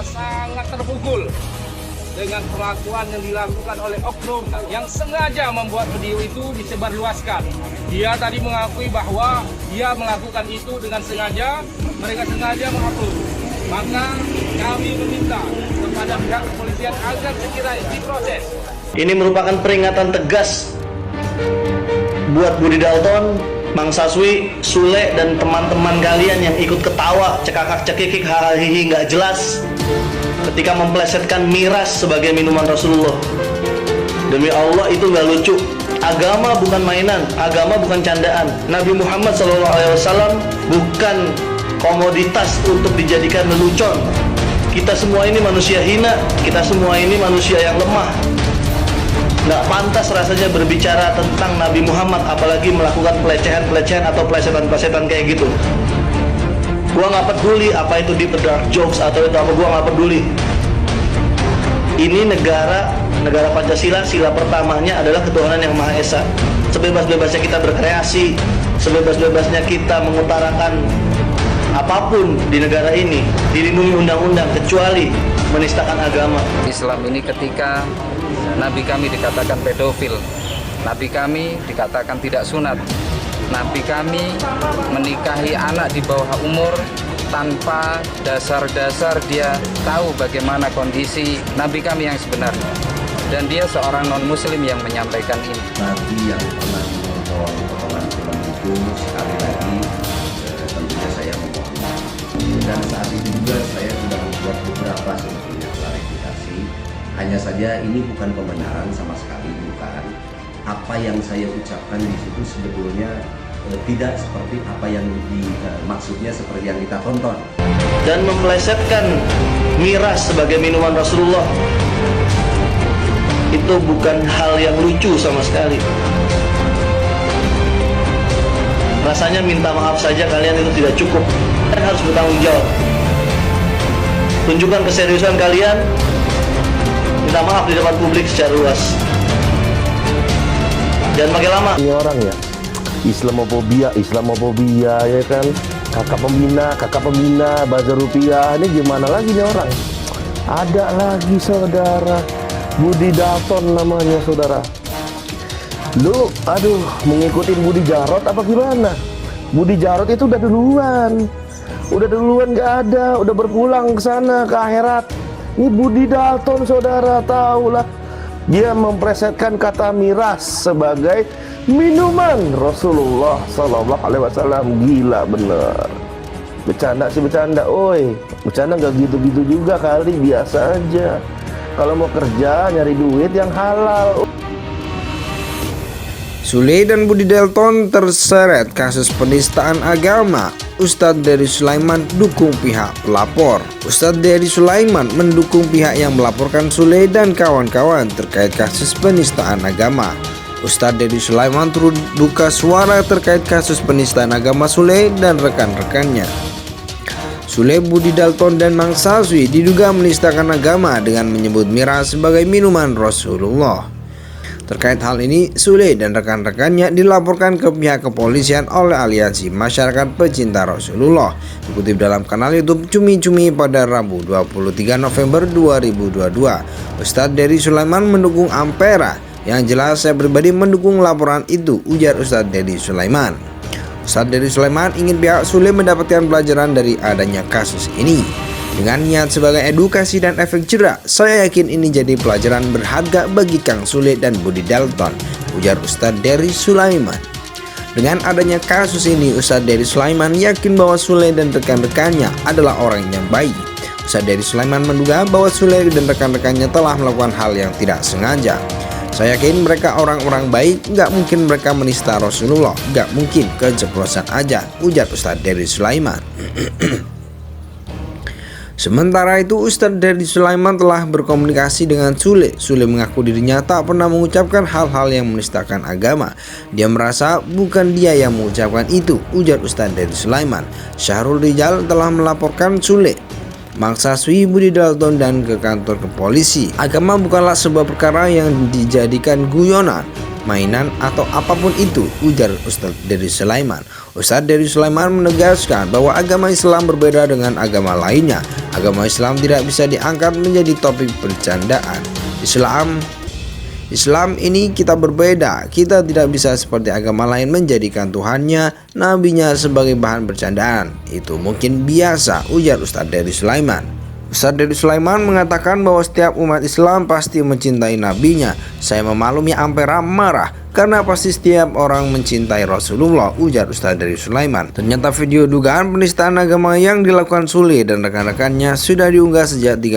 sangat terpukul dengan perlakuan yang dilakukan oleh oknum yang sengaja membuat video itu disebarluaskan. Dia tadi mengakui bahwa dia melakukan itu dengan sengaja, mereka sengaja mengupload. Maka kami meminta kepada pihak kepolisian agar segera diproses. Ini merupakan peringatan tegas buat Budi Dalton, Mang Saswi, Sule, dan teman-teman kalian yang ikut ketawa, cekakak-cekikik, hahihi nggak jelas ketika memplesetkan miras sebagai minuman Rasulullah. Demi Allah itu nggak lucu. Agama bukan mainan, agama bukan candaan. Nabi Muhammad SAW bukan komoditas untuk dijadikan lelucon. Kita semua ini manusia hina, kita semua ini manusia yang lemah. Nggak pantas rasanya berbicara tentang Nabi Muhammad, apalagi melakukan pelecehan-pelecehan atau plesetan-plesetan kayak gitu. Gua nggak peduli apa itu deep dark jokes atau itu apa, gua nggak peduli. Ini negara Pancasila, sila pertamanya adalah ketuhanan yang Maha Esa. Sebebas-bebasnya kita berkreasi, sebebas-bebasnya kita mengutarakan apapun di negara ini, dilindungi undang-undang kecuali menistakan agama. Islam ini ketika Nabi kami dikatakan pedofil, Nabi kami dikatakan tidak sunat, Nabi kami menikahi anak di bawah umur tanpa dasar-dasar dia tahu bagaimana kondisi Nabi kami yang sebenarnya. Dan dia seorang non-muslim yang menyampaikan ini. Nabi yang pernah menonton potongan film itu, sekali lagi tentunya saya memohon. Dan saat itu juga saya sudah membuat beberapa sebetulnya klarifikasi. Hanya saja ini bukan pembenaran sama sekali, bukan. Apa yang saya ucapkan di situ sebetulnya tidak seperti apa yang maksudnya seperti yang kita tonton. Dan memplesetkan miras sebagai minuman Rasulullah itu bukan hal yang lucu sama sekali. Rasanya minta maaf saja kalian itu tidak cukup. Kalian harus bertanggung jawab. Tunjukkan keseriusan kalian, minta maaf di depan publik secara luas. Jangan pakai lama. Ini orang ya, Islamofobia ya kan, kakak pembina, bazar rupiah. Ini gimana lagi nih orang? Ada lagi saudara, Budi Dalton namanya saudara. Lu, aduh, mengikutin Budi Jarot apa gimana? Budi Jarot itu udah duluan nggak ada, udah berpulang ke sana ke akhirat. Ini Budi Dalton saudara, tahulah dia mempresetkan kata miras sebagai minuman Rasulullah Sallallahu Alaihi Wasallam. Gila bener. Bercanda sih bercanda, oi. Bercanda nggak gitu-gitu juga kali, biasa aja. Kalau mau kerja nyari duit yang halal. Sule dan Budi Dalton terseret kasus penistaan agama. Ustadz Dery Sulaiman dukung pihak pelapor. Ustadz Dery Sulaiman mendukung pihak yang melaporkan Sule dan kawan-kawan terkait kasus penistaan agama. Ustadz Dery Sulaiman turut buka suara terkait kasus penistaan agama Sule dan rekan-rekannya. Sule, Budi Dalton, dan Mang Saswi diduga menistakan agama dengan menyebut miras sebagai minuman Rasulullah. Terkait hal ini, Sule dan rekan-rekannya dilaporkan ke pihak kepolisian oleh Aliansi Masyarakat Pecinta Rasulullah. Dikutip dalam kanal YouTube Cumi Cumi pada Rabu 23 November 2022, Ustadz Dery Sulaiman mendukung Ampera. Yang jelas saya pribadi mendukung laporan itu, ujar Ustadz Dery Sulaiman. Ustadz Dery Sulaiman ingin pihak Sule mendapatkan pelajaran dari adanya kasus ini. Dengan niat sebagai edukasi dan efek jerak, saya yakin ini jadi pelajaran berharga bagi Kang Sule dan Budi Dalton, ujar Ustadz Dery Sulaiman. Dengan adanya kasus ini, Ustadz Dery Sulaiman yakin bahwa Sule dan rekan-rekannya adalah orang yang baik. Ustadz Dery Sulaiman menduga bahwa Sule dan rekan-rekannya telah melakukan hal yang tidak sengaja. Saya yakin mereka orang-orang baik, nggak mungkin mereka menista Rasulullah, nggak mungkin, keceplosan aja, ujar Ustadz Dery Sulaiman. Sementara itu, Ustadz Dery Sulaiman telah berkomunikasi dengan Sule. Sule mengaku dirinya tak pernah mengucapkan hal-hal yang menistakan agama. Dia merasa bukan dia yang mengucapkan itu, ujar Ustadz Dery Sulaiman. Syahrul Rijal telah melaporkan Sule, Mang Saswi, Budi Dalton dan ke kantor ke polisi. Agama bukanlah sebuah perkara yang dijadikan guyonan. mainan atau apapun itu, ujar Ustadz Dery Sulaiman. Ustadz Dery Sulaiman menegaskan bahwa agama Islam berbeda dengan agama lainnya. Agama Islam tidak bisa diangkat menjadi topik bercandaan. Islam ini kita berbeda. Kita tidak bisa seperti agama lain menjadikan Tuhannya, nabinya sebagai bahan bercandaan. Itu mungkin biasa, ujar Ustadz Dery Sulaiman. Ustadz Dery Sulaiman mengatakan bahwa setiap umat Islam pasti mencintai nabinya. Saya memaklumi Ampera marah karena pasti setiap orang mencintai Rasulullah, ujar Ustadz Dery Sulaiman. Ternyata video dugaan penistaan agama yang dilakukan Sule dan rekan-rekannya sudah diunggah sejak 3